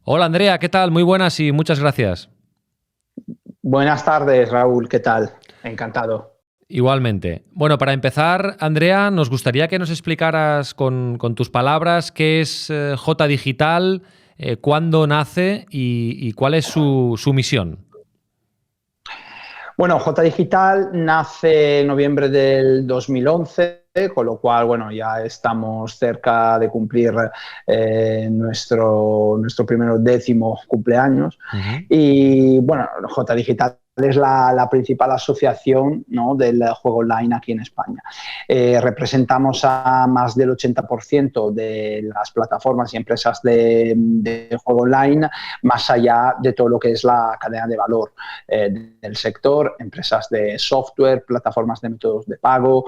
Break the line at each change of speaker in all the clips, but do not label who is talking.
Hola Andrea, ¿qué tal? Muy buenas y muchas gracias.
Buenas tardes, Raúl, ¿qué tal? Encantado.
Igualmente. Bueno, para empezar, Andrea, nos gustaría que nos explicaras con tus palabras qué es J Digital, cuándo nace y cuál es su misión.
Bueno, J Digital nace en noviembre del 2011, con lo cual, bueno, ya estamos cerca de cumplir nuestro primero 10º cumpleaños.
Ujú.
Y bueno, J Digital es la principal asociación, ¿no?, del juego online aquí en España. Representamos a más del 80% de las plataformas y empresas de juego online, más allá de todo lo que es la cadena de valor del sector, empresas de software, plataformas de métodos de pago,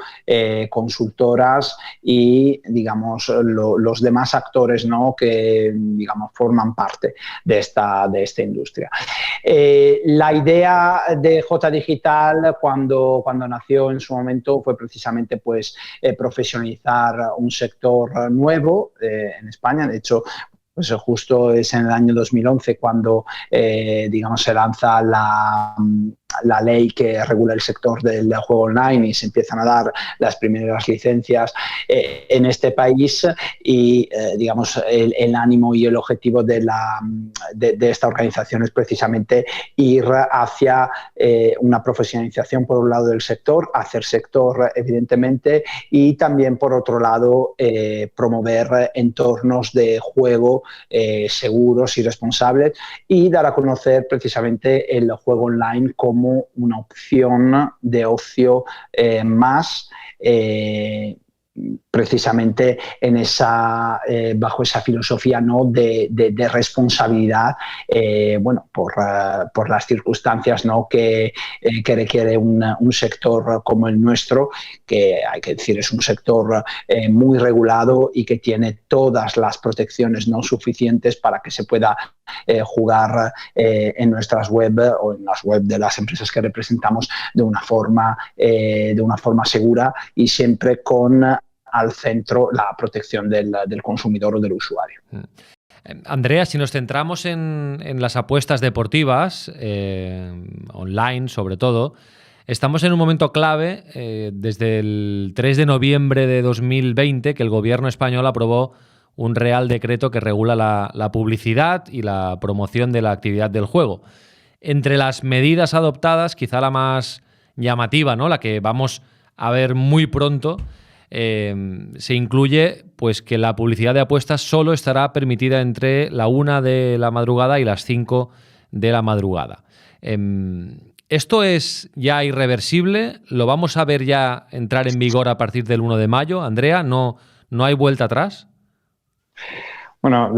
consultoras y, digamos, los demás actores, ¿no?, que, digamos, forman parte de esta industria. La idea de J Digital cuando nació en su momento fue precisamente pues, profesionalizar un sector nuevo en España. De hecho, pues justo es en el año 2011 cuando, digamos, se lanza la ley que regula el sector del juego online y se empiezan a dar las primeras licencias en este país y, digamos, el ánimo y el objetivo de esta organización es precisamente ir hacia una profesionalización por un lado del sector, hacer sector evidentemente y también por otro lado promover entornos de juego seguros y responsables y dar a conocer precisamente el juego online como una opción de ocio más precisamente bajo esa filosofía, ¿no?, de responsabilidad, bueno, por las circunstancias, ¿no?, que requiere un sector como el nuestro, que hay que decir es un sector muy regulado y que tiene todas las protecciones no suficientes para que se pueda jugar en nuestras web o en las web de las empresas que representamos de una forma segura y siempre con al centro la protección del consumidor o del usuario.
Andrea, si nos centramos en las apuestas deportivas, online sobre todo, estamos en un momento clave desde el 3 de noviembre de 2020 que el gobierno español aprobó un real decreto que regula la publicidad y la promoción de la actividad del juego. Entre las medidas adoptadas, quizá la más llamativa, ¿no?, la que vamos a ver muy pronto, se incluye pues, que la publicidad de apuestas solo estará permitida entre la 1 de la madrugada y las 5 de la madrugada. ¿Esto es ya irreversible? ¿Lo vamos a ver ya entrar en vigor a partir del 1 de mayo? Andrea, ¿no hay vuelta atrás?
Bueno,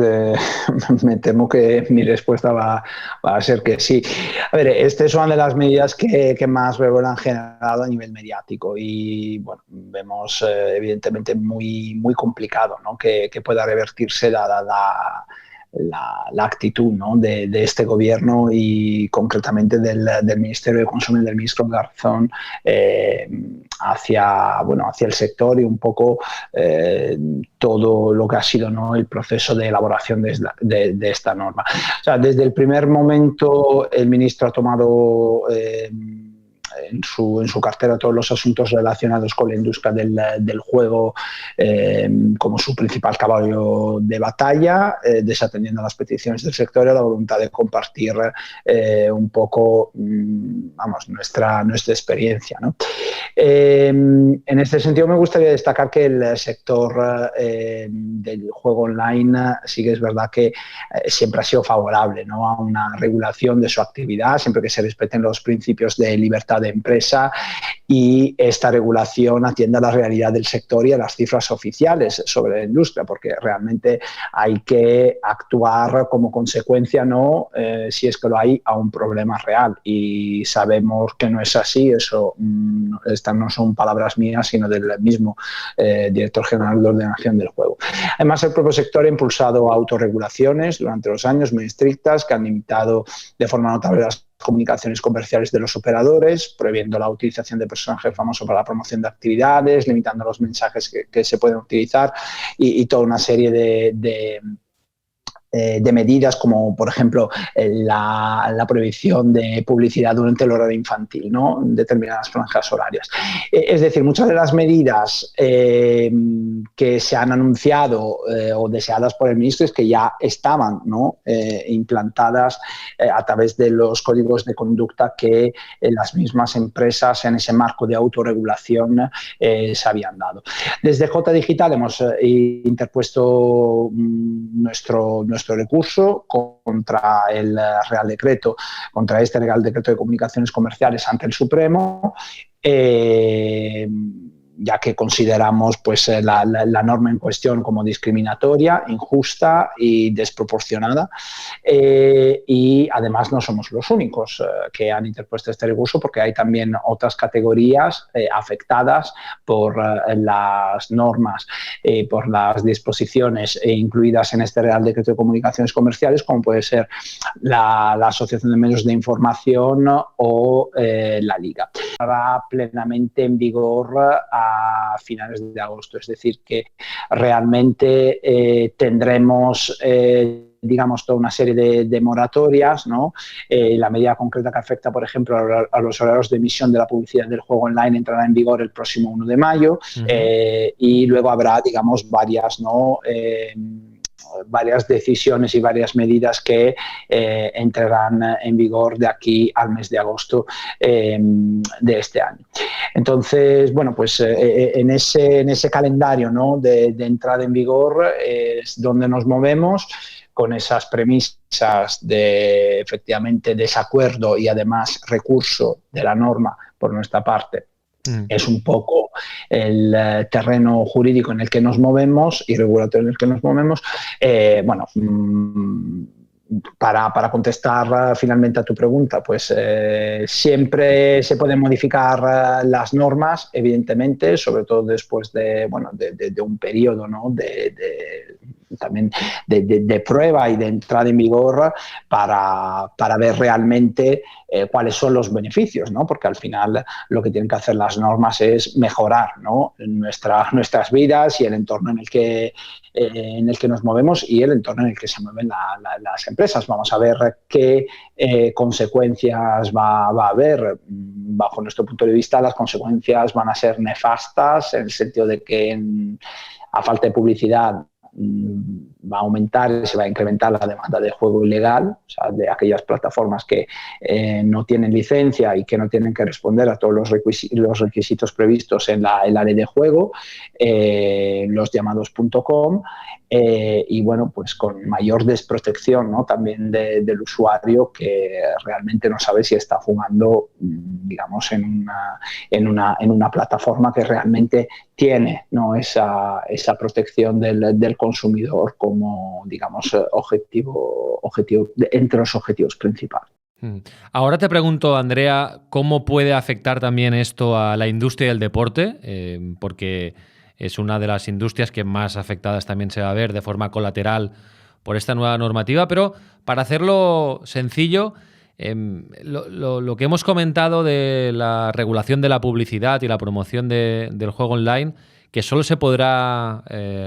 me temo que mi respuesta va a ser que sí. A ver, esta es una de las medidas que más revuelo han generado a nivel mediático y, bueno, vemos evidentemente muy complicado, ¿no?, que pueda revertirse dada la actitud, ¿no?, de este gobierno y concretamente del Ministerio de Consumo y del ministro Garzón hacia el sector y un poco todo lo que ha sido, ¿no?, el proceso de elaboración de esta norma. O sea, desde el primer momento el ministro ha tomado en su cartera todos los asuntos relacionados con la industria del juego como su principal caballo de batalla, desatendiendo las peticiones del sector y la voluntad de compartir un poco, vamos, nuestra experiencia, ¿no? En este sentido me gustaría destacar que el sector del juego online sí que es verdad que siempre ha sido favorable, ¿no?, a una regulación de su actividad, siempre que se respeten los principios de libertad de empresa y esta regulación atienda a la realidad del sector y a las cifras oficiales sobre la industria, porque realmente hay que actuar como consecuencia, ¿no?, si es que lo hay, a un problema real y sabemos que no es así. Eso estas no son palabras mías, sino del mismo director general de ordenación del juego. Además, el propio sector ha impulsado autorregulaciones durante los años muy estrictas que han limitado de forma notable las comunicaciones comerciales de los operadores, prohibiendo la utilización de personajes famosos para la promoción de actividades, limitando los mensajes que se pueden utilizar y toda una serie de de medidas como, por ejemplo, la prohibición de publicidad durante el horario infantil, ¿no? En determinadas franjas horarias. Es decir, muchas de las medidas que se han anunciado o deseadas por el ministro es que ya estaban, ¿no? Implantadas a través de los códigos de conducta que las mismas empresas en ese marco de autorregulación se habían dado. Desde J Digital hemos interpuesto nuestro recurso contra el Real Decreto, contra este Real Decreto de Comunicaciones Comerciales ante el Supremo, ya que consideramos pues, la norma en cuestión como discriminatoria, injusta y desproporcionada. Y además no somos los únicos que han interpuesto este recurso, porque hay también otras categorías afectadas por las normas, por las disposiciones incluidas en este Real Decreto de Comunicaciones Comerciales, como puede ser la Asociación de Medios de Información o la Liga. Estará plenamente en vigor a finales de agosto, es decir, que realmente tendremos digamos, toda una serie de moratorias, ¿no? La medida concreta que afecta, por ejemplo, a los horarios de emisión de la publicidad del juego online entrará en vigor el próximo 1 de mayo y luego habrá, digamos, varias, ¿no? Varias decisiones y varias medidas que entrarán en vigor de aquí al mes de agosto de este año. Entonces, bueno, pues en ese calendario, ¿no? de entrada en vigor es donde nos movemos, con esas premisas de, efectivamente, desacuerdo y además recurso de la norma por nuestra parte. Es un poco el terreno jurídico en el que nos movemos y regulatorio en el que nos movemos. Bueno, para contestar finalmente a tu pregunta, pues siempre se pueden modificar las normas, evidentemente, sobre todo después de, bueno, de un periodo, ¿no? También de prueba y de entrada en vigor para ver realmente cuáles son los beneficios, ¿no? Porque al final lo que tienen que hacer las normas es mejorar, ¿no? nuestras vidas y el entorno en el que nos movemos y el entorno en el que se mueven las empresas. Vamos a ver qué consecuencias va a haber. Bajo nuestro punto de vista, las consecuencias van a ser nefastas en el sentido de que a falta de publicidad va a aumentar y se va a incrementar la demanda de juego ilegal, o sea, de aquellas plataformas que no tienen licencia y que no tienen que responder a todos los requisitos previstos en la ley de juego, los llamados .com, y bueno, pues con mayor desprotección, ¿no? También del usuario, que realmente no sabe si está jugando, digamos, en una plataforma que realmente tiene, ¿no? esa protección del consumidor como, digamos, objetivo entre los objetivos principales.
Ahora te pregunto, Andrea, ¿cómo puede afectar también esto a la industria del deporte? Porque es una de las industrias que más afectadas también se va a ver de forma colateral por esta nueva normativa, pero para hacerlo sencillo, lo que hemos comentado de la regulación de la publicidad y la promoción del juego online, que solo se podrá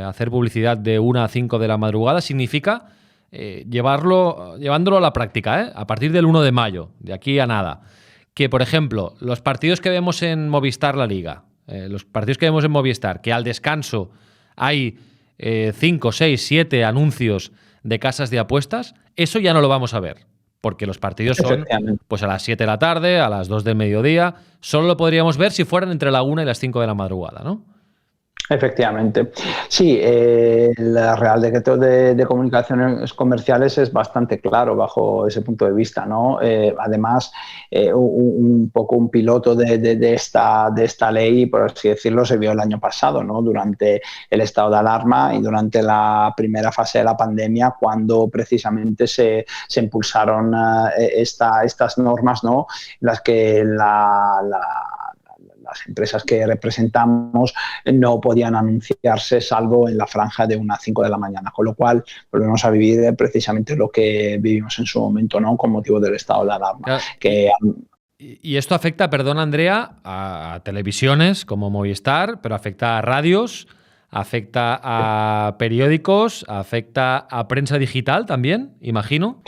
hacer publicidad de 1 a 5 de la madrugada, significa llevándolo a la práctica, a partir del 1 de mayo, de aquí a nada. Que, por ejemplo, los partidos que vemos en Movistar La Liga, los partidos que vemos en Movistar, que al descanso hay 5, 6, 7 anuncios de casas de apuestas, eso ya no lo vamos a ver, porque los partidos son pues a las 7 de la tarde, a las 2 del mediodía. Solo lo podríamos ver si fueran entre la 1 y las 5 de la madrugada, ¿no?
Efectivamente. Sí, el Real Decreto de Comunicaciones Comerciales es bastante claro bajo ese punto de vista, ¿no? Además, un poco un piloto de esta ley, por así decirlo, se vio el año pasado, ¿no? Durante el estado de alarma y durante la primera fase de la pandemia, cuando precisamente se impulsaron estas normas, ¿no? Las que las empresas que representamos no podían anunciarse salvo en la franja de 1 a 5 de la mañana, con lo cual volvemos a vivir precisamente lo que vivimos en su momento, ¿no? Con motivo del estado de alarma.
Claro. Y esto afecta, perdón, Andrea, a televisiones como Movistar, pero afecta a radios, afecta a periódicos, afecta a prensa digital también, imagino.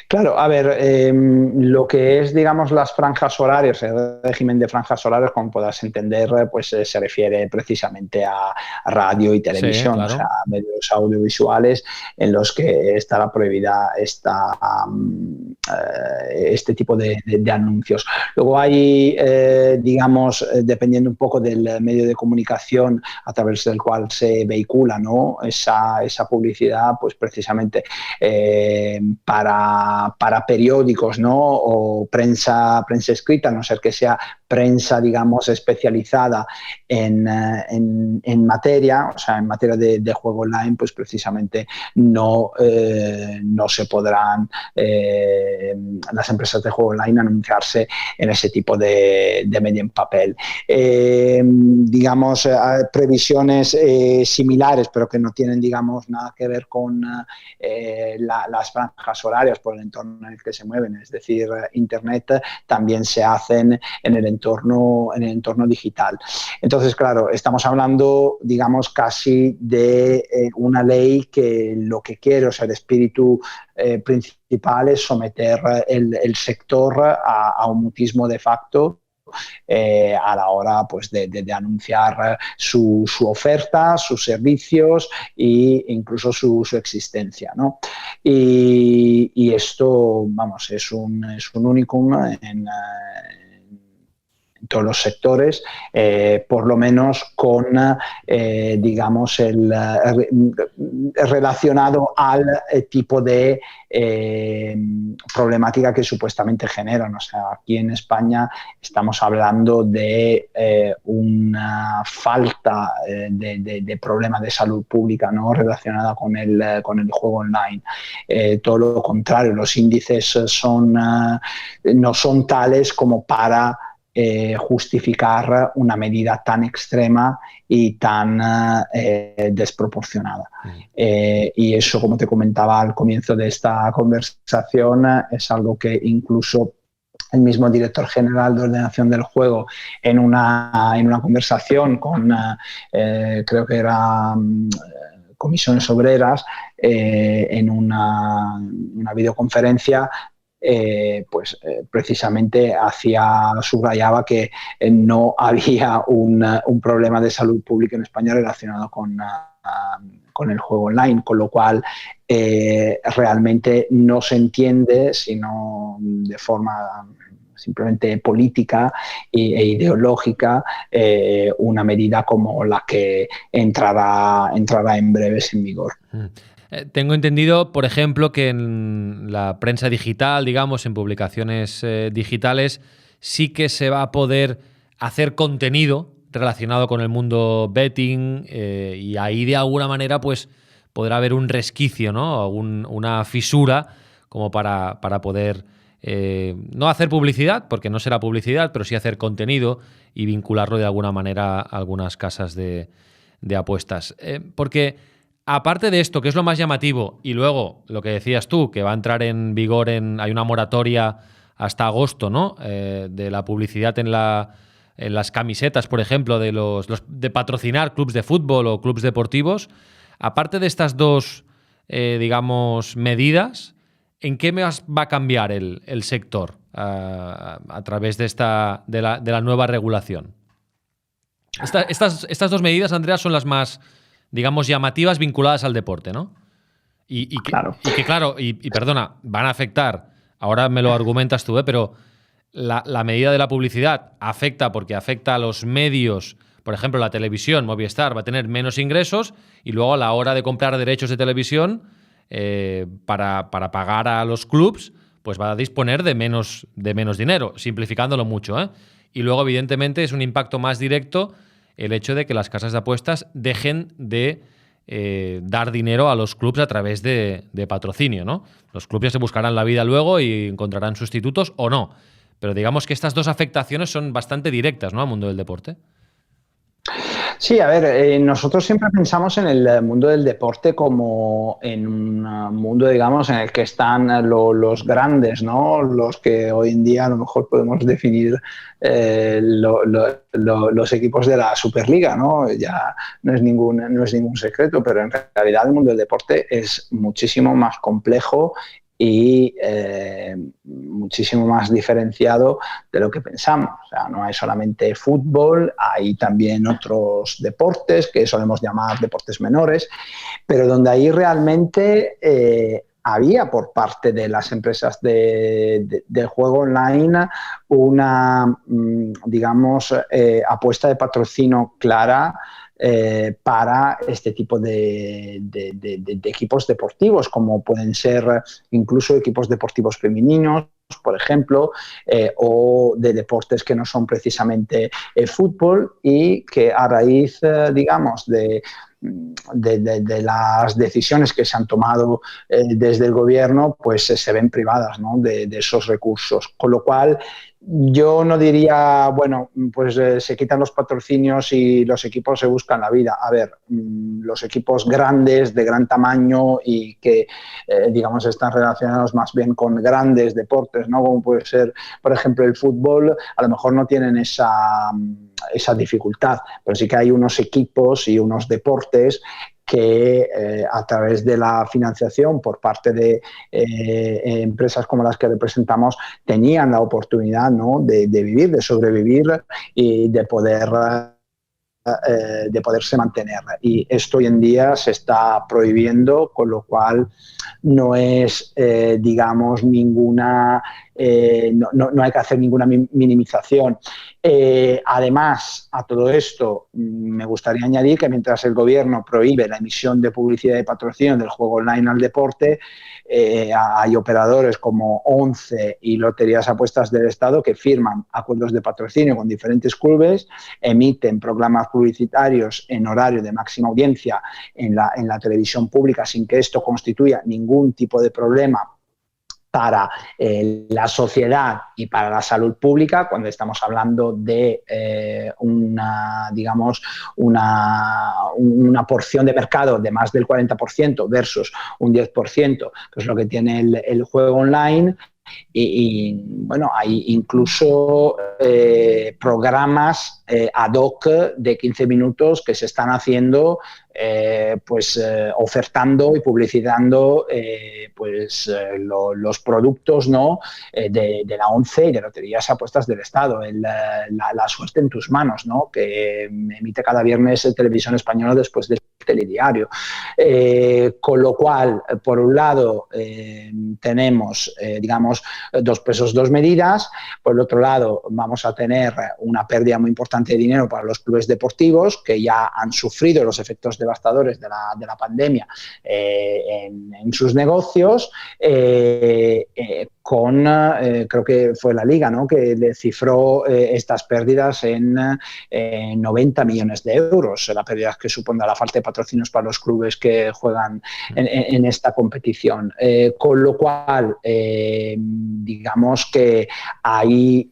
Claro, a ver, lo que es, digamos, las franjas horarias, el régimen de franjas horarias, como puedas entender, pues se refiere precisamente a radio y televisión,
Sí, claro.
o sea, medios audiovisuales en los que estará prohibida este tipo de anuncios. Luego hay, digamos, dependiendo un poco del medio de comunicación a través del cual se vehicula, ¿no?, esa publicidad, pues precisamente para periódicos, ¿no?, o prensa escrita, a no ser que sea prensa, digamos, especializada en materia, o sea, en materia de juego online, pues precisamente no se podrán las empresas de juego online anunciarse en ese tipo de medio en papel. Digamos, previsiones similares, pero que no tienen, digamos, nada que ver con las franjas horarias por el entorno en el que se mueven, es decir, Internet, también se hacen en el entorno digital. Entonces, claro, estamos hablando, digamos, casi de una ley que lo que quiere, o sea, el espíritu principal es someter el sector a un mutismo de facto a la hora, pues, de anunciar su oferta, sus servicios e incluso su existencia, ¿no? Y esto, vamos, es un unicum en todos los sectores, por lo menos con, digamos, relacionado al tipo de problemática que supuestamente generan. O sea, aquí en España estamos hablando de una falta de problema de salud pública, ¿no?, relacionada con el juego online. Todo lo contrario, los índices no son tales como para justificar una medida tan extrema y tan desproporcionada. Y eso, como te comentaba al comienzo de esta conversación, es algo que incluso el mismo director general de ordenación del juego, en una conversación con, creo que era Comisiones Obreras, en una videoconferencia, precisamente subrayaba que no había un problema de salud pública en España relacionado con el juego online, con lo cual realmente no se entiende, sino de forma simplemente política e ideológica, una medida como la que entrará en breves en vigor.
Tengo entendido, por ejemplo, que en la prensa digital, digamos, en publicaciones digitales, sí que se va a poder hacer contenido relacionado con el mundo betting, y ahí de alguna manera pues podrá haber un resquicio, ¿no?, una fisura como para poder no hacer publicidad, porque no será publicidad, pero sí hacer contenido y vincularlo de alguna manera a algunas casas de apuestas. Porque aparte de esto, que es lo más llamativo, y luego lo que decías tú, que va a entrar en vigor, hay una moratoria hasta agosto, ¿no?, de la publicidad en las camisetas, por ejemplo, de patrocinar clubs de fútbol o clubs deportivos. Aparte de estas dos, digamos, medidas, ¿en qué más va a cambiar el sector a través de la nueva regulación? Estas dos medidas, Andrea, son las más, digamos, llamativas, vinculadas al deporte, ¿no?
Claro.
Y perdona, van a afectar, ahora me lo argumentas tú, pero la medida de la publicidad afecta porque afecta a los medios. Por ejemplo, la televisión, Movistar, va a tener menos ingresos, y luego a la hora de comprar derechos de televisión, para pagar a los clubs, pues va a disponer de menos dinero, simplificándolo mucho, ¿eh? Y luego, evidentemente, es un impacto más directo el hecho de que las casas de apuestas dejen de dar dinero a los clubs a través de patrocinio, ¿no? Los clubs ya se buscarán la vida luego y encontrarán sustitutos o no. Pero digamos que estas dos afectaciones son bastante directas, ¿no?, al mundo del deporte.
Sí, a ver, nosotros siempre pensamos en el mundo del deporte como en un mundo, digamos, en el que están los grandes, ¿no? Los que hoy en día a lo mejor podemos definir los equipos de la Superliga, ¿no? Ya no es ningún secreto, pero en realidad el mundo del deporte es muchísimo más complejo y muchísimo más diferenciado de lo que pensamos. O sea, no hay solamente fútbol, hay también otros deportes que solemos llamar deportes menores, pero donde ahí realmente había por parte de las empresas del juego online una, digamos, apuesta de patrocinio clara para este tipo de equipos deportivos, como pueden ser incluso equipos deportivos femeninos, por ejemplo, o de deportes que no son precisamente fútbol y que a raíz, digamos, de las decisiones que se han tomado desde el gobierno, pues se ven privadas, ¿no? de esos recursos. Con lo cual, yo no diría, bueno, pues se quitan los patrocinios y los equipos se buscan la vida. A ver, los equipos grandes, de gran tamaño y que, digamos, están relacionados más bien con grandes deportes, ¿no? Como puede ser, por ejemplo, el fútbol, a lo mejor no tienen esa dificultad, pero sí que hay unos equipos y unos deportes que a través de la financiación por parte de empresas como las que representamos tenían la oportunidad, ¿no? de vivir, de sobrevivir y de poderse mantener. Y esto hoy en día se está prohibiendo, con lo cual no es, digamos, ninguna, no hay que hacer ninguna minimización. Además, a todo esto, me gustaría añadir que mientras el gobierno prohíbe la emisión de publicidad y patrocinio del juego online al deporte, hay operadores como ONCE y Loterías Apuestas del Estado que firman acuerdos de patrocinio con diferentes clubes, emiten programas publicitarios en horario de máxima audiencia en la televisión pública sin que esto constituya ningún tipo de problema para la sociedad y para la salud pública, cuando estamos hablando de digamos, una porción de mercado de más del 40% versus un 10%, que es lo que tiene el juego online. Bueno, hay incluso programas ad hoc de 15 minutos que se están haciendo, ofertando y publicitando los productos, ¿no? de la ONCE y de Loterías Apuestas del Estado, la suerte en tus manos, ¿no? Que emite cada viernes Televisión Española después del telediario. Con lo cual, por un lado, tenemos, digamos, dos pesos, dos medidas. Por el otro lado, vamos a tener una pérdida muy importante de dinero para los clubes deportivos que ya han sufrido los efectos devastadores de la pandemia en sus negocios, creo que fue la Liga, ¿no? Que le cifró estas pérdidas en 90 millones de euros, la pérdida que supondrá la falta de patrocinios para los clubes que juegan en esta competición. Con lo cual, digamos que hay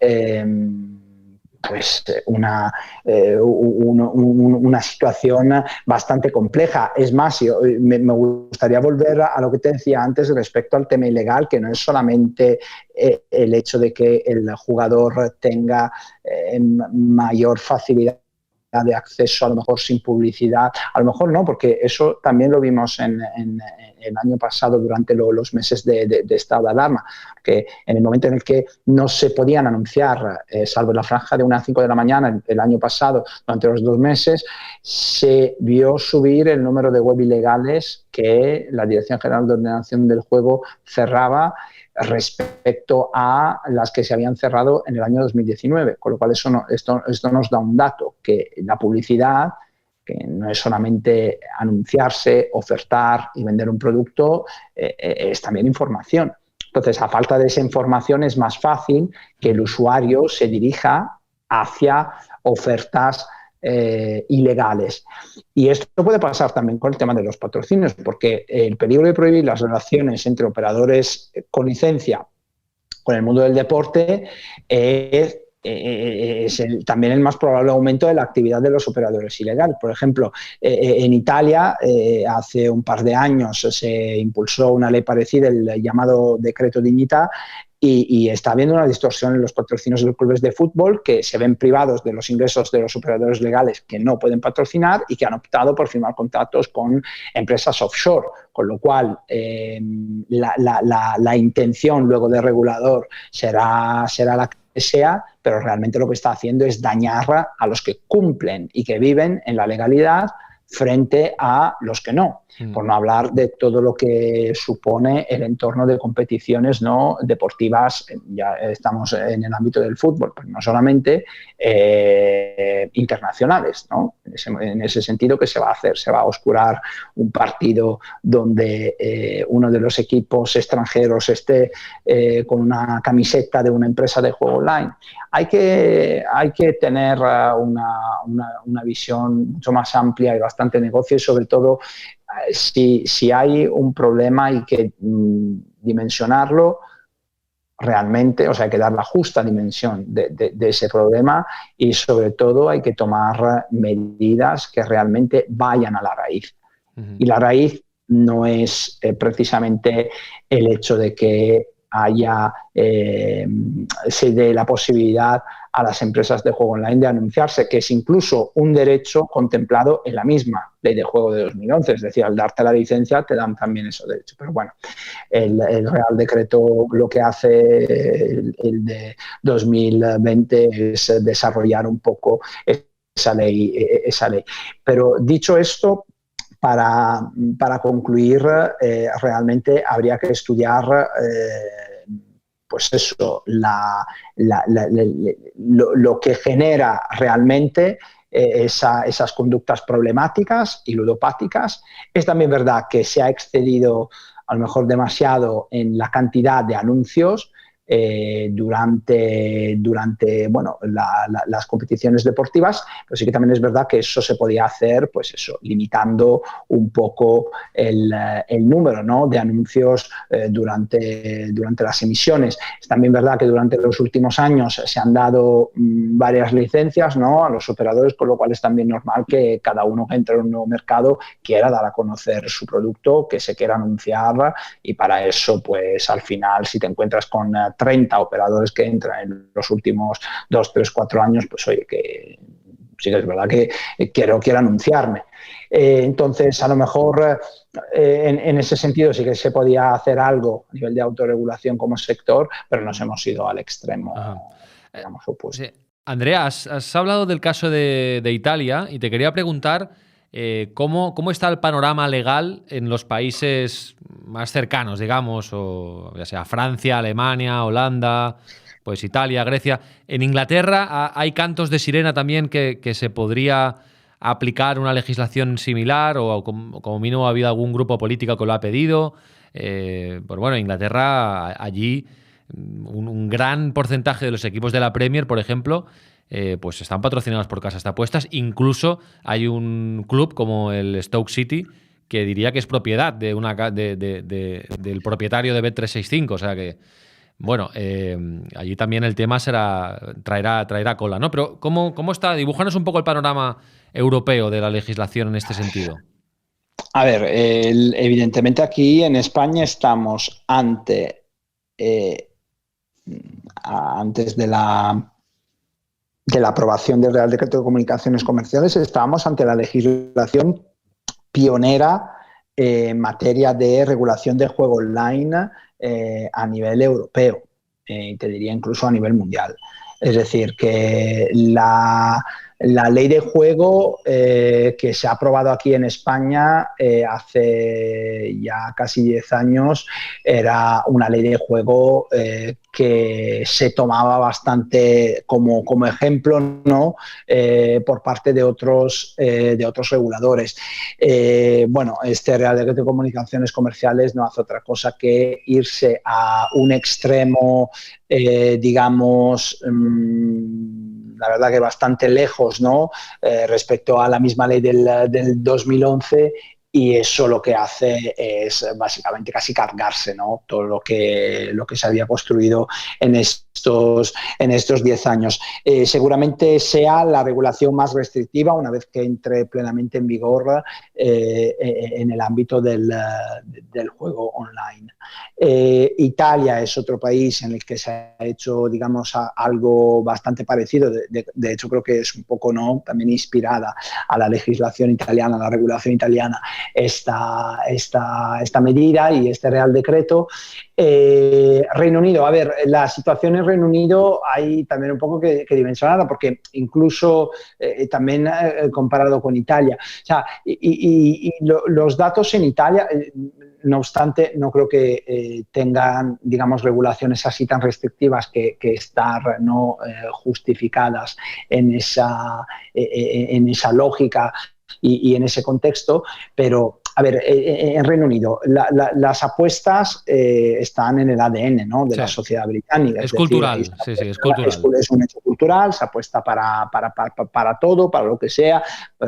una situación bastante compleja. Es más, me gustaría volver a lo que te decía antes respecto al tema ilegal, que no es solamente el hecho de que el jugador tenga mayor facilidad de acceso, a lo mejor sin publicidad, a lo mejor no, porque eso también lo vimos el año pasado durante los meses de estado de alarma, que en el momento en el que no se podían anunciar, salvo en la franja de 1 a 5 de la mañana el año pasado, durante los 2 meses, se vio subir el número de web ilegales que la Dirección General de Ordenación del Juego cerraba respecto a las que se habían cerrado en el año 2019, con lo cual esto nos da un dato, que la publicidad, que no es solamente anunciarse, ofertar y vender un producto, es también información. Entonces, a falta de esa información es más fácil que el usuario se dirija hacia ofertas ilegales. Y esto puede pasar también con el tema de los patrocinios, porque el peligro de prohibir las relaciones entre operadores con licencia con el mundo del deporte es es también el más probable aumento de la actividad de los operadores ilegales. Por ejemplo, en Italia hace un par de años se impulsó una ley parecida, el llamado Decreto Dignità, y está habiendo una distorsión en los patrocinios de los clubes de fútbol que se ven privados de los ingresos de los operadores legales que no pueden patrocinar y que han optado por firmar contratos con empresas offshore, con lo cual la intención luego del regulador será la que sea, pero realmente lo que está haciendo es dañar a los que cumplen y que viven en la legalidad frente a los que no, por no hablar de todo lo que supone el entorno de competiciones no deportivas. Ya estamos en el ámbito del fútbol, pero no solamente internacionales, ¿no? En ese sentido, ¿qué se va a hacer? Se va a oscurar un partido donde uno de los equipos extranjeros esté con una camiseta de una empresa de juego online. Hay que tener una visión mucho más amplia y bastante negocio, y sobre todo si hay un problema hay que dimensionarlo realmente, o sea, hay que dar la justa dimensión de ese problema, y sobre todo hay que tomar medidas que realmente vayan a la raíz. Y la raíz no es precisamente el hecho de que se dé la posibilidad a las empresas de juego online de anunciarse, que es incluso un derecho contemplado en la misma ley de juego de 2011, es decir, al darte la licencia te dan también esos derechos. Pero bueno, el Real Decreto lo que hace el de 2020 es desarrollar un poco esa ley. Pero dicho esto, para concluir, realmente habría que estudiar pues eso, lo que genera realmente esas conductas problemáticas y ludopáticas. Es también verdad que se ha excedido a lo mejor demasiado en la cantidad de anuncios durante bueno, las competiciones deportivas, pero sí que también es verdad que eso se podía hacer, pues eso, limitando un poco el número, ¿no?, de anuncios durante las emisiones. Es también verdad que durante los últimos años se han dado varias licencias, ¿no?, a los operadores, con lo cual es también normal que cada uno que entre en un nuevo mercado quiera dar a conocer su producto, que se quiera anunciar, y para eso, pues al final, si te encuentras con 30 operadores que entran en los últimos 2, 3, 4 años, pues oye, que sí que es verdad que quiero anunciarme. Entonces, a lo mejor en ese sentido sí que se podía hacer algo a nivel de autorregulación como sector, pero nos hemos ido al extremo, digamos, opuesto.
Sí. Andrea, has hablado del caso de Italia y te quería preguntar ¿cómo está el panorama legal en los países más cercanos, digamos, o ya sea Francia, Alemania, Holanda, pues Italia, Grecia? En Inglaterra hay cantos de sirena también que se podría aplicar una legislación similar, o como mínimo ha habido algún grupo político que lo ha pedido. Pues bueno, en Inglaterra, allí un gran porcentaje de los equipos de la Premier, por ejemplo, pues están patrocinados por casas de apuestas. Incluso hay un club como el Stoke City que diría que es propiedad del propietario de Bet365. O sea que, bueno, allí también el tema traerá cola, ¿no? Pero ¿cómo está? Dibújanos un poco el panorama europeo de la legislación en este sentido.
A ver, evidentemente aquí en España estamos antes de la aprobación del Real Decreto de Comunicaciones Comerciales, estábamos ante la legislación pionera en materia de regulación de juego online a nivel europeo, te diría incluso a nivel mundial. Es decir, que la ley de juego que se ha aprobado aquí en España hace ya casi 10 años era una ley de juego que se tomaba bastante como ejemplo, ¿no?, por parte de otros reguladores. Bueno, este Real Decreto de Comunicaciones Comerciales no hace otra cosa que irse a un extremo, digamos, la verdad que bastante lejos, ¿no?, respecto a la misma ley del 2011, y eso lo que hace es básicamente casi cargarse, ¿no?, todo lo que se había construido en estos 10 años. Seguramente sea la regulación más restrictiva una vez que entre plenamente en vigor en el ámbito del juego online. Italia es otro país en el que se ha hecho, digamos, algo bastante parecido. De hecho, creo que es un poco, ¿no?, también inspirada a la legislación italiana, a la regulación italiana, esta medida y este Real Decreto. Reino Unido, a ver, la situación en Reino Unido hay también un poco que dimensionarla, porque incluso también comparado con Italia. O sea, los datos en Italia, no obstante, no creo que tengan, digamos, regulaciones así tan restrictivas que estar no justificadas en esa lógica y en ese contexto, pero a ver, en Reino Unido las apuestas están en el ADN, ¿no?, de la sociedad británica.
Es cultural, es cultural.
Es un hecho cultural, se apuesta para todo, para lo que sea,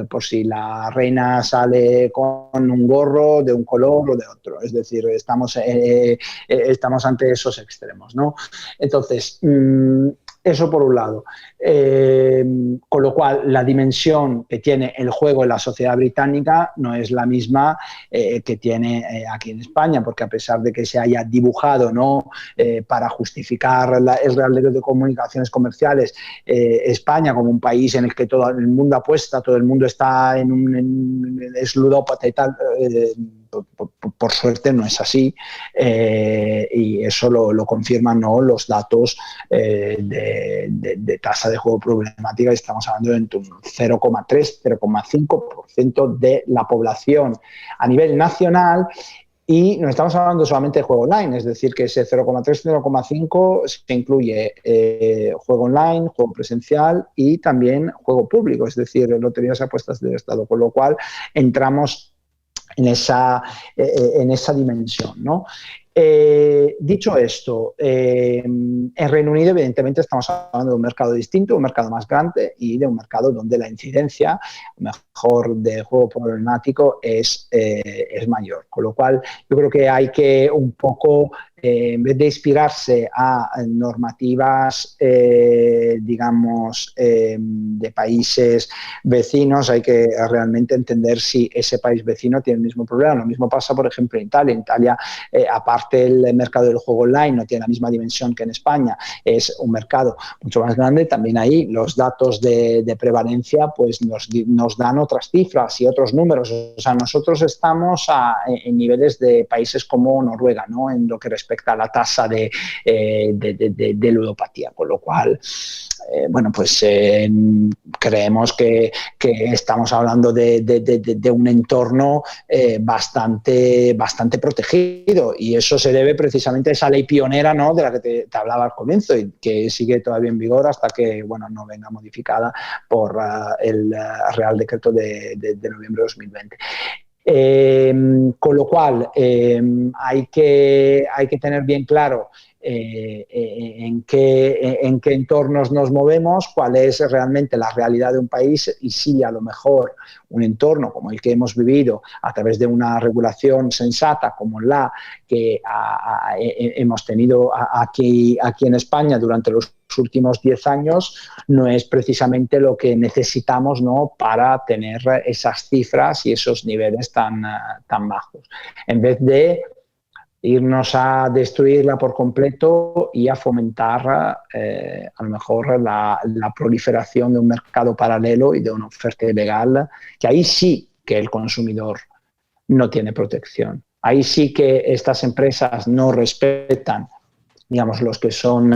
por si la reina sale con un gorro de un color o de otro. Es decir, estamos ante esos extremos, ¿no? Entonces, eso por un lado. Con lo cual, la dimensión que tiene el juego en la sociedad británica no es la misma que tiene aquí en España, porque a pesar de que se haya dibujado, ¿no?, para justificar el Real Decreto de Comunicaciones Comerciales, España como un país en el que todo el mundo apuesta, todo el mundo está es ludópata y tal, por suerte no es así, y eso lo confirman, ¿no?, los datos de tasa de juego problemática. Estamos hablando de entre un 0,3-0,5% de la población a nivel nacional, y no estamos hablando solamente de juego online, es decir, que ese 0,3-0,5 se incluye juego online, juego presencial y también juego público, es decir, loterías y apuestas del Estado, con lo cual entramos en esa dimensión, ¿no? Dicho esto, en Reino Unido evidentemente estamos hablando de un mercado distinto, un mercado más grande y de un mercado donde la incidencia, mejor, de juego problemático es mayor. Con lo cual yo creo que hay que un poco, en vez de inspirarse a normativas, digamos, de países vecinos, hay que realmente entender si ese país vecino tiene el mismo problema. Lo mismo pasa, por ejemplo, en Italia. En Italia, aparte el mercado del juego online no tiene la misma dimensión que en España, es un mercado mucho más grande. También ahí los datos de prevalencia pues nos dan otras cifras y otros números. O sea, nosotros estamos en niveles de países como Noruega, ¿no?, en lo que respecta a la tasa de ludopatía, con lo cual bueno, pues creemos que estamos hablando de un entorno bastante protegido, y eso se debe precisamente a esa ley pionera, ¿no?, de la que te hablaba al comienzo y que sigue todavía en vigor hasta que, bueno, no venga modificada por el Real Decreto de noviembre de 2020. Con lo cual hay que tener bien claro en qué entornos nos movemos, cuál es realmente la realidad de un país, y si a lo mejor un entorno como el que hemos vivido a través de una regulación sensata como la que hemos tenido aquí en España durante los últimos 10 años no es precisamente lo que necesitamos, ¿no?, para tener esas cifras y esos niveles tan bajos. En vez de irnos a destruirla por completo y a fomentar a lo mejor la proliferación de un mercado paralelo y de una oferta ilegal, que ahí sí que el consumidor no tiene protección. Ahí sí que estas empresas no respetan, digamos, los que son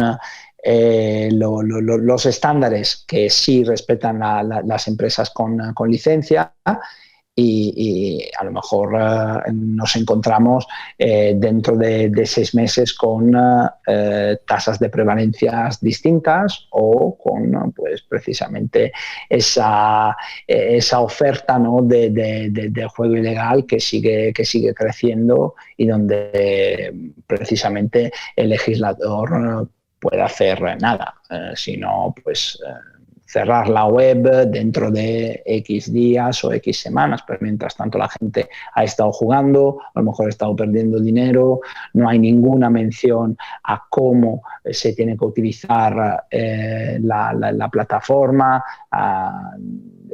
los estándares que sí respetan las empresas con licencia, y a lo mejor nos encontramos dentro de 6 meses con tasas de prevalencias distintas, o con pues precisamente esa oferta, ¿no?, de juego ilegal que sigue creciendo, y donde precisamente el legislador no puede hacer nada, sino pues cerrar la web dentro de X días o X semanas, pero mientras tanto la gente ha estado jugando, a lo mejor ha estado perdiendo dinero, no hay ninguna mención a cómo se tiene que utilizar la plataforma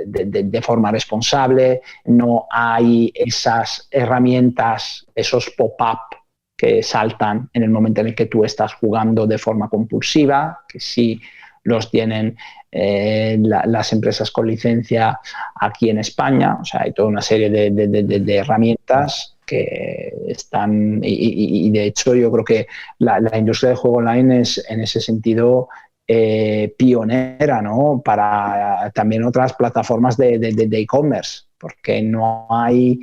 de forma responsable, no hay esas herramientas, esos pop-up que saltan en el momento en el que tú estás jugando de forma compulsiva, que sí los tienen las empresas con licencia aquí en España. O sea, hay toda una serie de herramientas que están, y de hecho yo creo que la industria del juego online es en ese sentido pionera, ¿no? Para también otras plataformas de e-commerce, porque no hay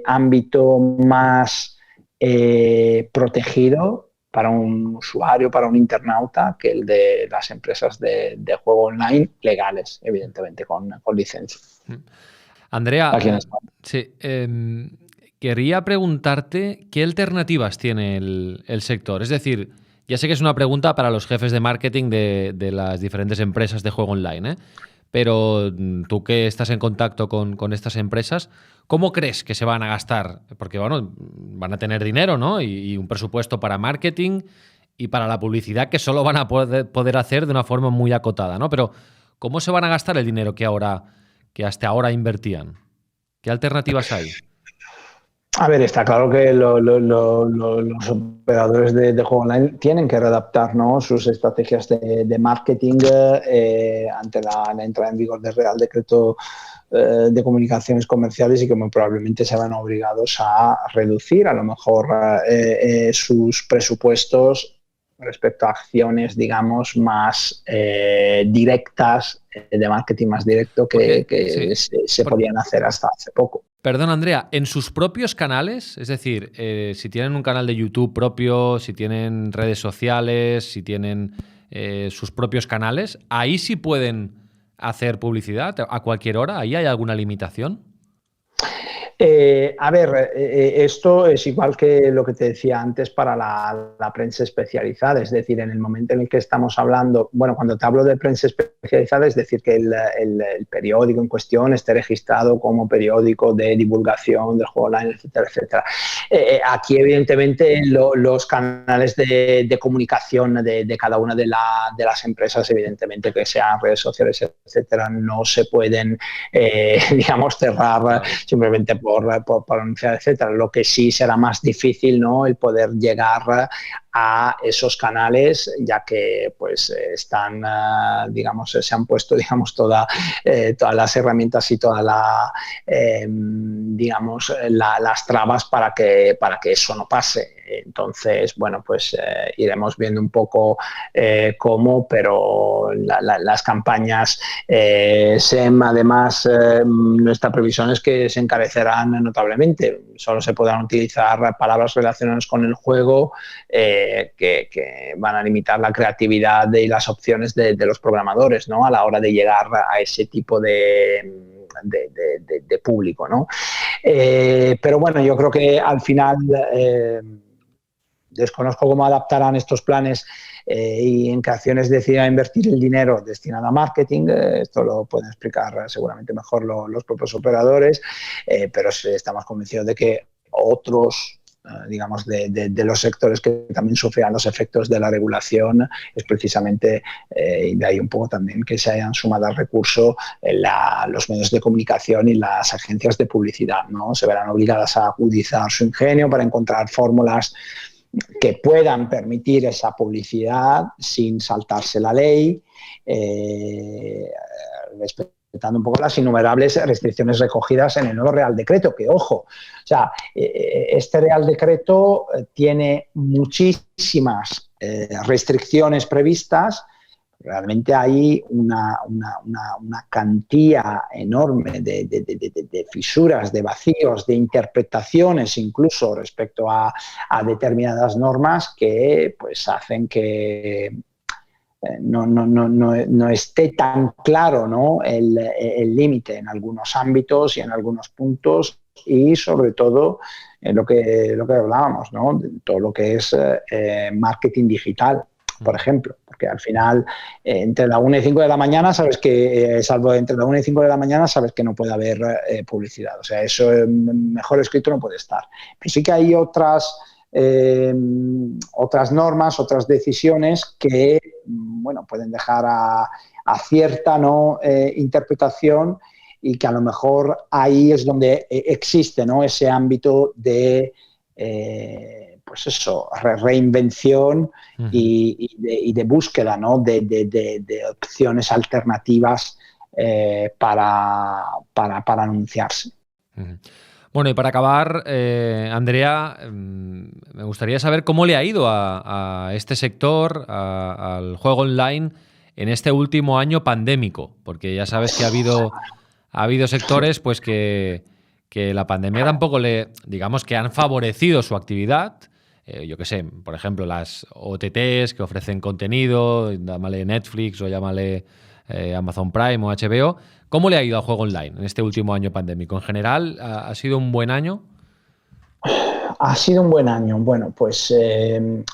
ámbito más protegido para un usuario, para un internauta, que el de las empresas de juego online legales, evidentemente, con licencia.
Andrea, sí, quería preguntarte qué alternativas tiene el sector. Es decir, ya sé que es una pregunta para los jefes de marketing de las diferentes empresas de juego online, ¿eh? Pero tú que estás en contacto con estas empresas, ¿cómo crees que se van a gastar? Porque, bueno, van a tener dinero, ¿no? Y un presupuesto para marketing y para la publicidad que solo van a poder hacer de una forma muy acotada, ¿no? Pero, ¿cómo se van a gastar el dinero que hasta ahora invertían? ¿Qué alternativas hay?
A ver, está claro que los operadores de juego online tienen que readaptar, ¿no?, sus estrategias de marketing ante la entrada en vigor del Real Decreto de Comunicaciones Comerciales, y que muy probablemente se van obligados a reducir a lo mejor sus presupuestos respecto a acciones, digamos, más directas, de marketing más directo que se podían hacer hasta hace poco.
Perdón, Andrea, en sus propios canales, es decir, si tienen un canal de YouTube propio, si tienen redes sociales, si tienen sus propios canales, ¿ahí sí pueden hacer publicidad a cualquier hora? ¿Ahí hay alguna limitación?
A ver, esto es igual que lo que te decía antes para la prensa especializada, es decir, en el momento en el que estamos hablando, bueno, cuando te hablo de prensa especializada, es decir, que el periódico en cuestión esté registrado como periódico de divulgación del juego online, etcétera, etcétera. Aquí, evidentemente, los canales de comunicación de cada una de las empresas, evidentemente, que sean redes sociales, etcétera, no se pueden, digamos, cerrar simplemente por anunciar, etcétera. Lo que sí será más difícil, ¿no?, el poder llegar a esos canales, ya que pues están, digamos, se han puesto, digamos, todas las herramientas y todas digamos, las trabas para que eso no pase. Entonces, bueno, pues iremos viendo un poco cómo, pero las campañas SEM, además, nuestra previsión es que se encarecerán notablemente. Solo se podrán utilizar palabras relacionadas con el juego que van a limitar la creatividad y las opciones de los programadores, ¿no?, a la hora de llegar a ese tipo de público, ¿no? Pero bueno, yo creo que al final desconozco cómo adaptarán estos planes y en qué acciones decidan invertir el dinero destinado a marketing. Esto lo pueden explicar seguramente mejor los propios operadores, pero estamos convencidos de que otros, digamos, de los sectores que también sufrirán los efectos de la regulación es precisamente, y de ahí un poco también que se hayan sumado al recurso los medios de comunicación y las agencias de publicidad, ¿no? Se verán obligadas a agudizar su ingenio para encontrar fórmulas que puedan permitir esa publicidad sin saltarse la ley, respetando un poco las innumerables restricciones recogidas en el nuevo Real Decreto, que, ojo, o sea, este Real Decreto tiene muchísimas restricciones previstas. Realmente hay una cantidad enorme de fisuras, de vacíos, de interpretaciones, incluso respecto a determinadas normas, que pues hacen que no esté tan claro, ¿no?, el límite en algunos ámbitos y en algunos puntos, y sobre todo en lo que hablábamos, ¿no?, de todo lo que es marketing digital. por ejemplo, porque al final entre la 1 y 5 de la mañana sabes que, salvo entre la 1 y 5 de la mañana, sabes que no puede haber publicidad. O sea, eso mejor escrito no puede estar. Pero sí que hay otras normas, otras decisiones que, bueno, pueden dejar a cierta, ¿no?, interpretación, y que a lo mejor ahí es donde existe, ¿no?, ese ámbito de pues eso, reinvención y de búsqueda, ¿no?, de opciones alternativas para anunciarse.
Bueno, y para acabar, Andrea, me gustaría saber cómo le ha ido a este sector, al juego online, en este último año pandémico, porque ya sabes que ha habido sectores pues que la pandemia tampoco digamos que han favorecido su actividad. Yo qué sé, por ejemplo, las OTTs que ofrecen contenido, llámale Netflix o llámale Amazon Prime o HBO. ¿Cómo le ha ido al juego online en este último año pandémico? ¿En general ha sido un buen año?
Ha sido un buen año. Bueno, pues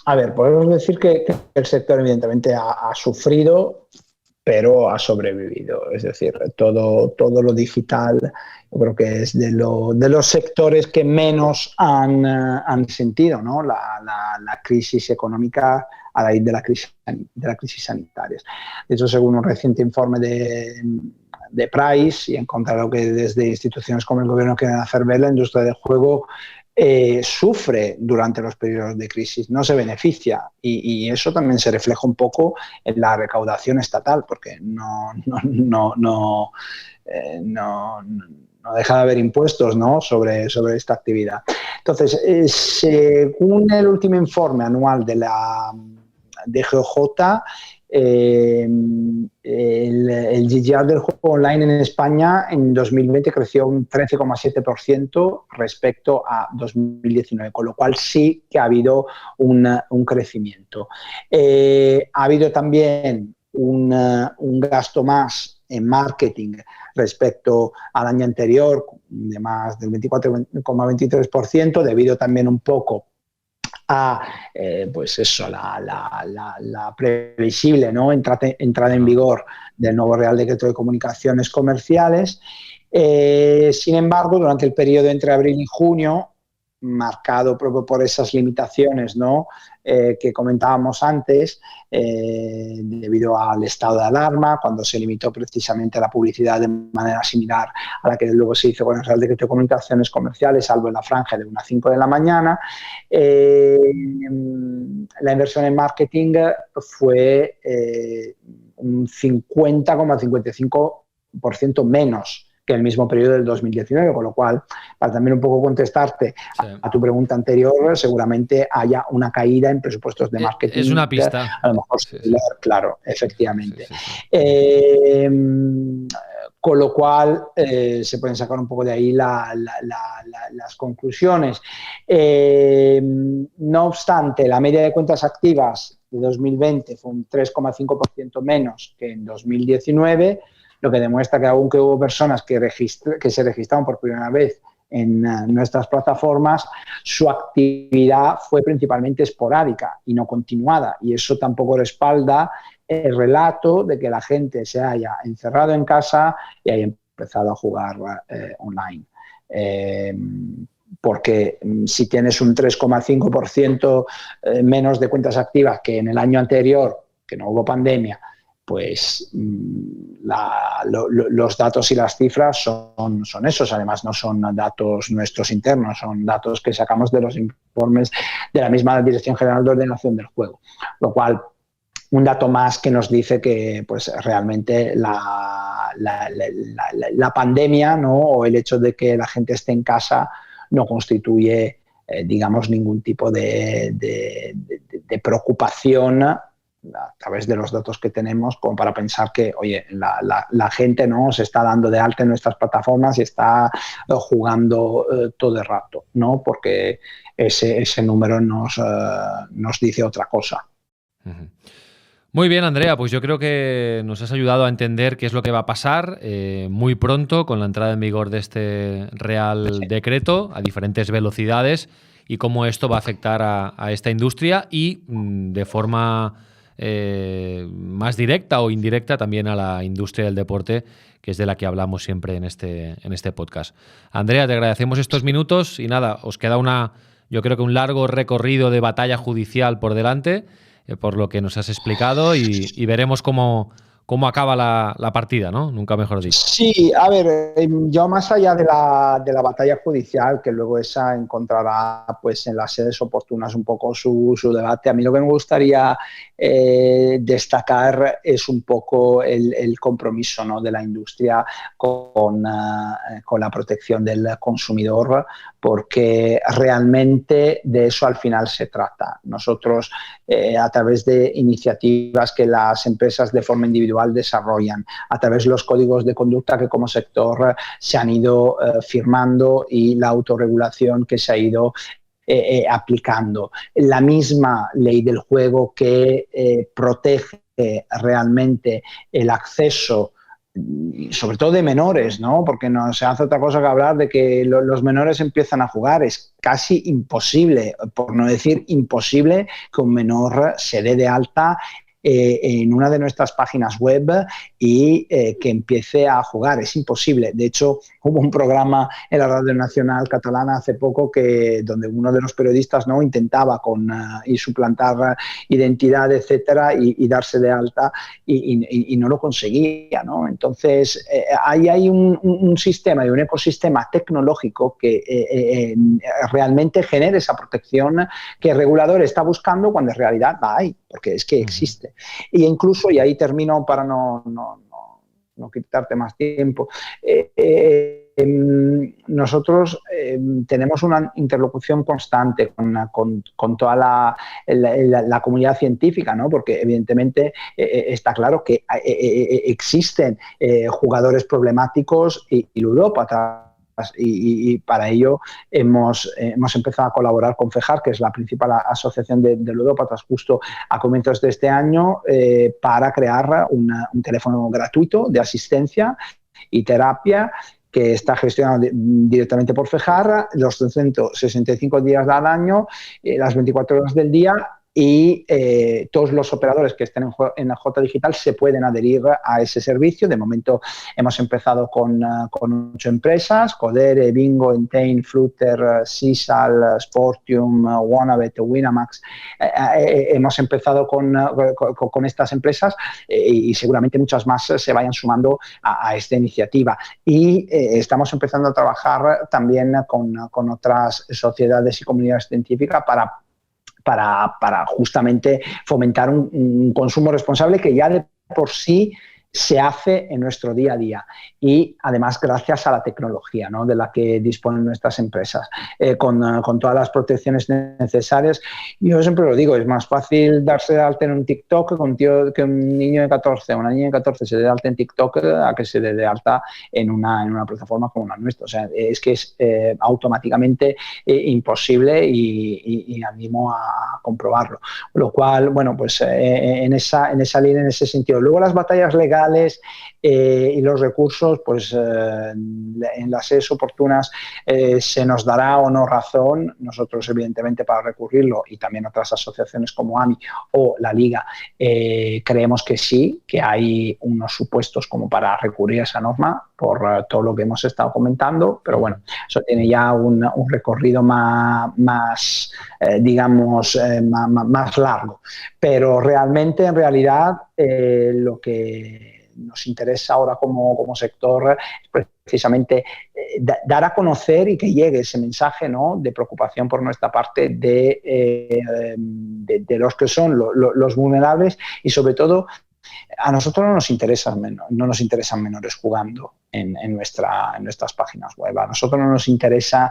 a ver, podemos decir que el sector evidentemente ha sufrido, pero ha sobrevivido. Es decir, todo lo digital, yo creo que es de los sectores que menos han sentido, ¿no?, la crisis económica a raíz de la crisis sanitaria. De hecho, según un reciente informe de Price, y he encontrado que desde instituciones como el gobierno quieren hacer ver, la industria del juego sufre durante los periodos de crisis, no se beneficia, y eso también se refleja un poco en la recaudación estatal, porque no deja de haber impuestos, ¿no?, sobre esta actividad. Entonces, según el último informe anual de la DGOJ, el GGR del juego online en España en 2020 creció un 13,7% respecto a 2019, con lo cual sí que ha habido un crecimiento. Ha habido también un gasto más en marketing respecto al año anterior, de más del 24,23%, debido también un poco a pues eso, la previsible, ¿no?, entrada en vigor del nuevo Real Decreto de Comunicaciones Comerciales. Sin embargo, durante el periodo entre abril y junio, marcado por esas limitaciones, ¿no?, que comentábamos antes, debido al estado de alarma, cuando se limitó precisamente la publicidad de manera similar a la que luego se hizo con el Real Decreto de Comunicaciones Comerciales, salvo en la franja de 1 a 5 de la mañana, la inversión en marketing fue un 50,55% menos que el mismo periodo del 2019, con lo cual, para también un poco contestarte a tu pregunta anterior, seguramente haya una caída en presupuestos de marketing.
Es una pista.
A lo mejor, sí. Claro, efectivamente.
Sí.
Con lo cual, se pueden sacar un poco de ahí las conclusiones. No obstante, la media de cuentas activas de 2020 fue un 3,5% menos que en 2019, lo que demuestra que aunque hubo personas que se registraron por primera vez en nuestras plataformas, su actividad fue principalmente esporádica y no continuada, y eso tampoco respalda el relato de que la gente se haya encerrado en casa y haya empezado a jugar online. Porque si tienes un 3,5% menos de cuentas activas que en el año anterior, que no hubo pandemia, pues los datos y las cifras son esos. Además, no son datos nuestros internos, son datos que sacamos de los informes de la misma Dirección General de Ordenación del Juego. Lo cual, un dato más que nos dice que pues, realmente la pandemia, ¿no?, o el hecho de que la gente esté en casa no constituye, digamos, ningún tipo de preocupación a través de los datos que tenemos, como para pensar que, oye, la gente, ¿no?, se está dando de alta en nuestras plataformas y está jugando todo el rato, ¿no?, porque ese número nos dice otra cosa.
Muy bien, Andrea, pues yo creo que nos has ayudado a entender qué es lo que va a pasar muy pronto con la entrada en vigor de este Real Decreto a diferentes velocidades y cómo esto va a afectar a esta industria y de forma más directa o indirecta también a la industria del deporte, que es de la que hablamos siempre en este podcast. Andrea, te agradecemos estos minutos y nada, os queda yo creo que un largo recorrido de batalla judicial por delante, por lo que nos has explicado y veremos cómo acaba la partida, ¿no? Nunca mejor dicho.
Sí, a ver, yo más allá de la batalla judicial, que luego esa encontrará pues en las sedes oportunas un poco su debate, a mí lo que me gustaría destacar es un poco el compromiso, ¿no?, de la industria con la protección del consumidor, porque realmente de eso al final se trata. Nosotros, a través de iniciativas que las empresas de forma individual desarrollan, a través de los códigos de conducta que como sector se han ido firmando y la autorregulación que se ha ido aplicando. La misma ley del juego que protege realmente el acceso, sobre todo de menores, ¿no? Porque no se hace otra cosa que hablar de que los menores empiezan a jugar. Es casi imposible, por no decir imposible, que un menor se dé de alta en una de nuestras páginas web y que empiece a jugar. Es imposible. De hecho, hubo un programa en la Radio Nacional Catalana hace poco donde uno de los periodistas, ¿no?, intentaba y suplantar identidad, etcétera, y darse de alta y no lo conseguía, ¿no? Entonces, ahí hay un sistema y un ecosistema tecnológico que realmente genere esa protección que el regulador está buscando cuando en realidad la hay, porque es que existe. Y incluso, y ahí termino para no quitarte más tiempo, nosotros tenemos una interlocución constante con toda la comunidad científica, ¿no? Porque evidentemente está claro que existen jugadores problemáticos y ludópatas. Y para ello hemos empezado a colaborar con FEJAR, que es la principal asociación de ludópatas, justo a comienzos de este año, para crear un teléfono gratuito de asistencia y terapia que está gestionado directamente por FEJAR, los 365 días al año, las 24 horas del día, y todos los operadores que estén en la J Digital se pueden adherir a ese servicio. De momento hemos empezado con 8 empresas: Codere, Bingo, Entain, Flutter, Sisal, Sportium, Wanabet, Winamax. Hemos empezado con estas empresas y seguramente muchas más se vayan sumando a esta iniciativa. Y estamos empezando a trabajar también con otras sociedades y comunidades científicas para justamente fomentar un consumo responsable que ya de por sí se hace en nuestro día a día, y además gracias a la tecnología, ¿no?, de la que disponen nuestras empresas, con todas las protecciones necesarias. Yo siempre lo digo, es más fácil darse de alta en un TikTok que un niño de 14 o una niña de 14 se dé de alta en TikTok a que se dé de alta en una plataforma como la nuestra. O sea, es que es automáticamente imposible y animo a comprobarlo. Lo cual, bueno, pues en esa línea, en ese sentido. Luego las batallas legales y los recursos, pues en las sedes oportunas se nos dará o no razón. Nosotros, evidentemente, para recurrirlo, y también otras asociaciones como AMI o la Liga, creemos que sí, que hay unos supuestos como para recurrir a esa norma por todo lo que hemos estado comentando, pero bueno, eso tiene ya un recorrido más largo. Pero realmente, en realidad, lo que nos interesa ahora como sector es precisamente dar a conocer y que llegue ese mensaje, ¿no?, de preocupación por nuestra parte de los que son los vulnerables, y sobre todo a nosotros no nos interesan menores jugando en nuestras páginas web. A nosotros no nos interesa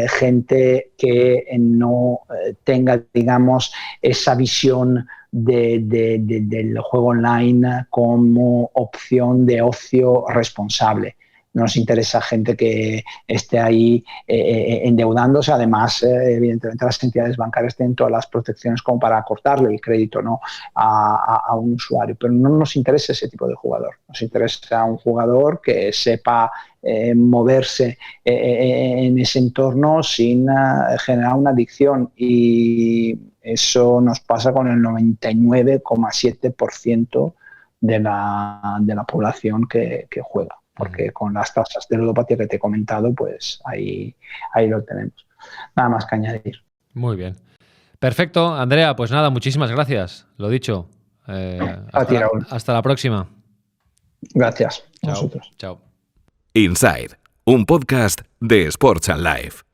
gente que no tenga, digamos, esa visión del juego online como opción de ocio responsable. No nos interesa gente que esté ahí endeudándose. Además, evidentemente, las entidades bancarias tienen todas las protecciones como para cortarle el crédito, ¿no?, a un usuario. Pero no nos interesa ese tipo de jugador. Nos interesa un jugador que sepa moverse en ese entorno sin generar una adicción, y eso nos pasa con el 99,7% de la población que juega, porque con las tasas de ludopatía que te he comentado, pues ahí lo tenemos. Nada más que añadir.
Muy bien. Perfecto, Andrea, pues nada, muchísimas gracias. Lo dicho. Hasta la próxima.
Gracias a
Chao.
vosotros.
Chao.
Inside, un podcast de Sports and Life.